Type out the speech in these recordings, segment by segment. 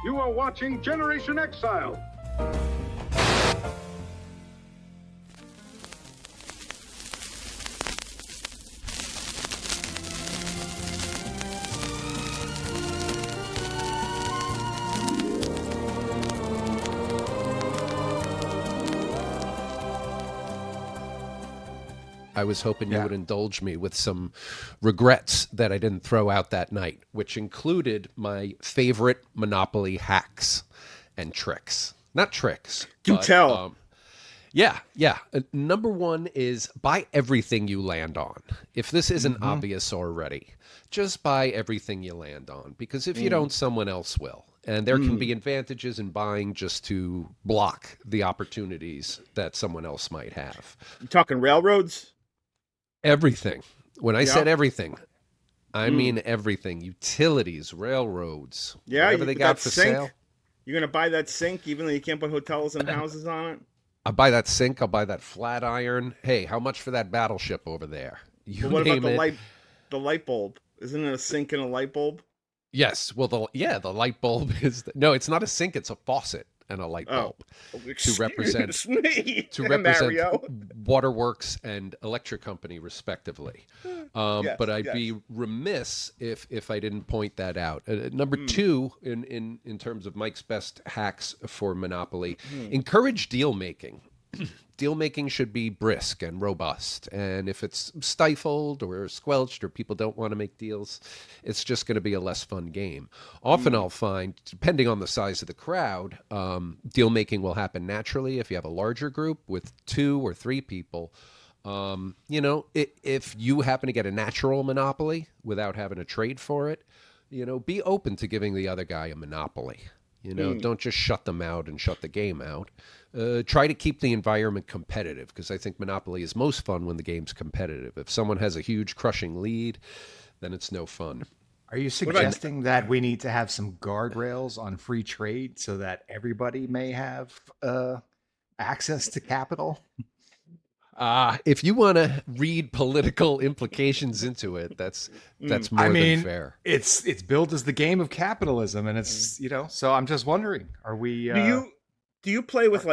You are watching Generation Exile. I was hoping you would indulge me with some regrets that I didn't throw out that night, which included my favorite Monopoly hacks and tricks. Not tricks. Do tell. Yeah. Number one is buy everything you land on. If this isn't obvious already, just buy everything you land on. Because if you don't, someone else will. And there can be advantages in buying just to block the opportunities that someone else might have. You talking railroads? Everything. When I said everything, I mean everything. Utilities, railroads, whatever they got for sale. You're going to buy that sink even though you can't put hotels and houses on it? I'll buy that sink. I'll buy that flat iron. Hey, how much for that battleship over there? But what about the light bulb? Isn't it a sink and a light bulb? Yes. Well, the light bulb is... No, it's not a sink. It's a faucet and a light bulb to represent Mario. waterworks and electric company, respectively. But I'd be remiss if I didn't point that out. Number two, in terms of Mike's best hacks for Monopoly, encourage deal making. Deal making should be brisk and robust. And if it's stifled or squelched or people don't want to make deals, it's just going to be a less fun game. Often I'll find, depending on the size of the crowd, deal making will happen naturally if you have a larger group with 2 or 3 people. If you happen to get a natural monopoly without having to trade for it, be open to giving the other guy a monopoly. Don't just shut them out and shut the game out. Try to keep the environment competitive, because I think Monopoly is most fun when the game's competitive. If someone has a huge crushing lead, then it's no fun. Are you suggesting that we need to have some guardrails on free trade so that everybody may have access to capital? If you want to read political implications into it, that's more than fair. It's built as the game of capitalism, and it's So I'm just wondering, are we? Do you play with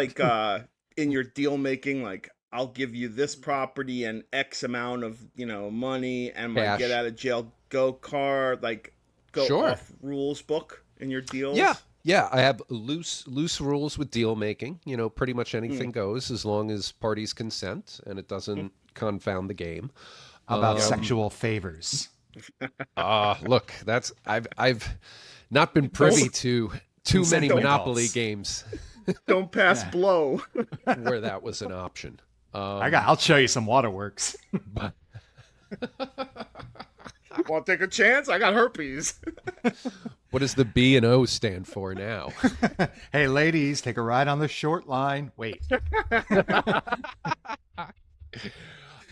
in your deal making, like, I'll give you this property and X amount of money and my get out of jail go card, like off rules book in your deals? Yeah, I have loose rules with deal making. Pretty much anything goes as long as parties consent and it doesn't confound the game. How about sexual favors? Look, I've not been privy to too many Monopoly games. Don't pass blow. Where that was an option. I'll show you some waterworks. Want to take a chance? I got herpes. What does the B and O stand for now? Hey, ladies, take a ride on the short line. Wait.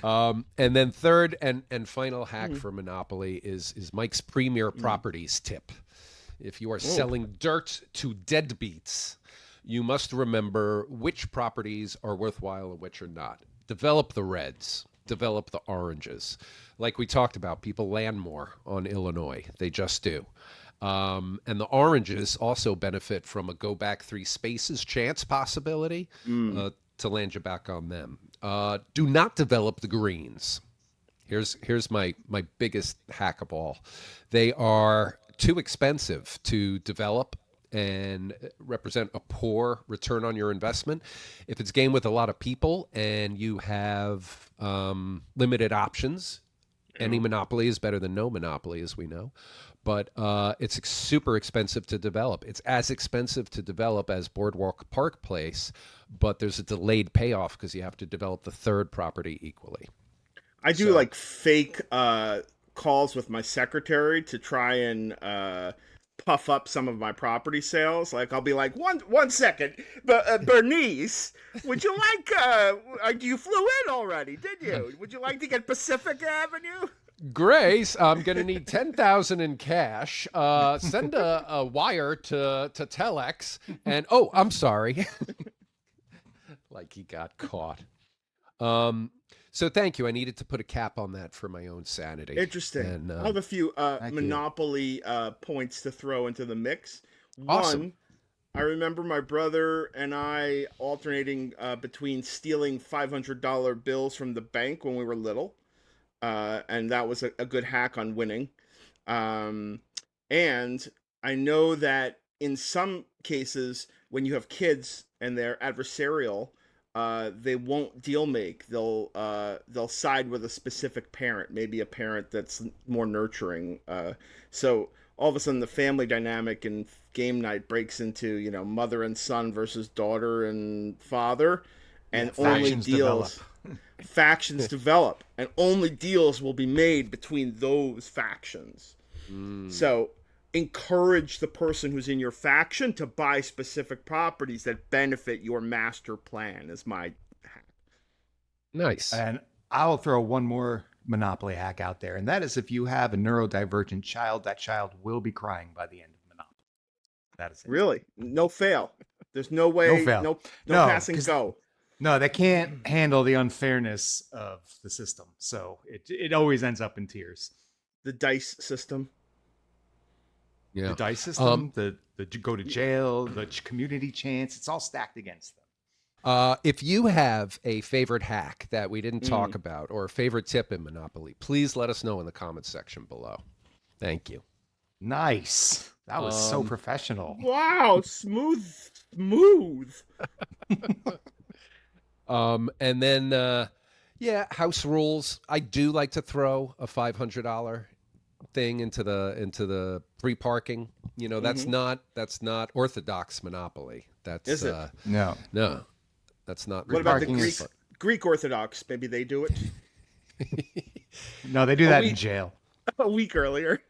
And then third and final hack for Monopoly is Mike's premier properties tip. If you are selling dirt to deadbeats, you must remember which properties are worthwhile and which are not. Develop the reds. Develop the oranges. Like we talked about, people land more on Illinois. They just do. And the oranges also benefit from a go back 3 spaces chance possibility to land you back on them. Do not develop the greens. Here's my biggest hack of all. They are too expensive to develop and represent a poor return on your investment. If it's a game with a lot of people and you have limited options, any Monopoly is better than no Monopoly, as we know. But it's super expensive to develop. It's as expensive to develop as Boardwalk Park Place, but there's a delayed payoff because you have to develop the third property equally. I do like fake calls with my secretary to try and puff up some of my property sales. Like, I'll be like, one second, but Bernice, would you like? You flew in already, did you? Would you like to get Pacific Avenue? Grace, I'm gonna need $10,000 in cash. Send a wire to Telex, and I'm sorry, like he got caught. So thank you. I needed to put a cap on that for my own sanity. Interesting. And, I have a few Monopoly points to throw into the mix. Awesome. One, I remember my brother and I alternating between stealing $500 bills from the bank when we were little, and that was a good hack on winning. And I know that in some cases, when you have kids and they're adversarial, they won't deal make. They'll side with a specific parent, maybe a parent that's more nurturing. So all of a sudden, the family dynamic in game night breaks into, you know, mother and son versus daughter and father, and only deals. Factions develop, and only deals will be made between those factions. So encourage the person who's in your faction to buy specific properties that benefit your master plan is my hack. Nice. And I'll throw one more Monopoly hack out there, and that is if you have a neurodivergent child, that child will be crying by the end of Monopoly. That is it. Really? No fail. There's no way. No fail. No No, pass and 'cause- go. No, they can't handle the unfairness of the system, so it always ends up in tears. The dice system. Yeah. The dice system, the go to jail, the community chance, it's all stacked against them. If you have a favorite hack that we didn't talk about or a favorite tip in Monopoly, please let us know in the comments section below. Thank you. Nice. That was so professional. Wow, smooth. And then, house rules. I do like to throw a $500 thing into the free parking. You know, that's not orthodox Monopoly. That's Is it? No. No, that's not. What about the Parking Greek Orthodox? Maybe they do it No, they do that in week- jail. a week earlier.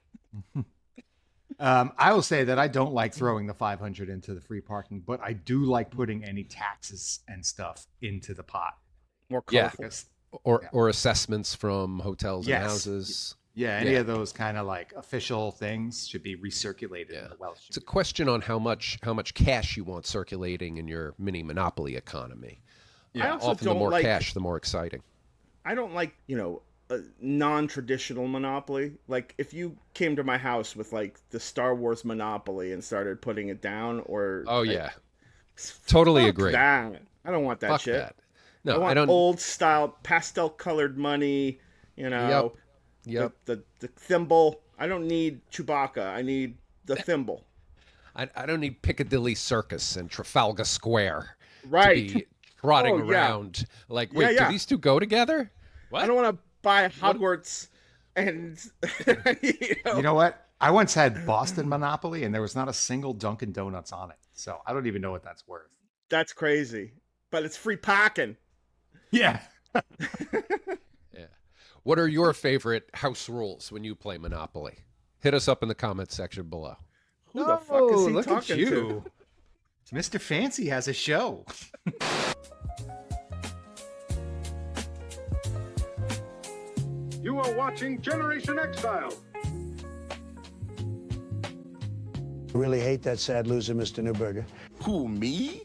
I will say that I don't like throwing the 500 into the free parking, but I do like putting any taxes and stuff into the pot. More Yeah. colorful. Because, or assessments from hotels and Yes. houses. yeah, any Yeah. of those kind of like official things should be recirculated in the wealth. It's a question on how much cash you want circulating in your mini monopoly economy. I also Often the don't more like. cash, the more exciting. I don't like, a non-traditional Monopoly. Like, if you came to my house with, like, the Star Wars Monopoly and started putting it down, or... Oh like, yeah, totally fuck agree. that. I don't want that Fuck shit. that. I No, want I don't. old-style, pastel-colored money, Yep. the thimble. I don't need Chewbacca. I need the thimble. I don't need Piccadilly Circus and Trafalgar Square Right. to be trotting Oh, yeah. around. Like, wait, yeah. do these two go together? What? I don't want to buy Hogwarts and... You know what? I once had Boston Monopoly, and there was not a single Dunkin' Donuts on it. So I don't even know what that's worth. That's crazy. But it's free parking. Yeah. Yeah. What are your favorite house rules when you play Monopoly? Hit us up in the comments section below. Who the fuck is he look talking at you. to? Mr. Fancy has a show. You are watching Generation Exile. Really hate that sad loser, Mr. Newberger. Who, me?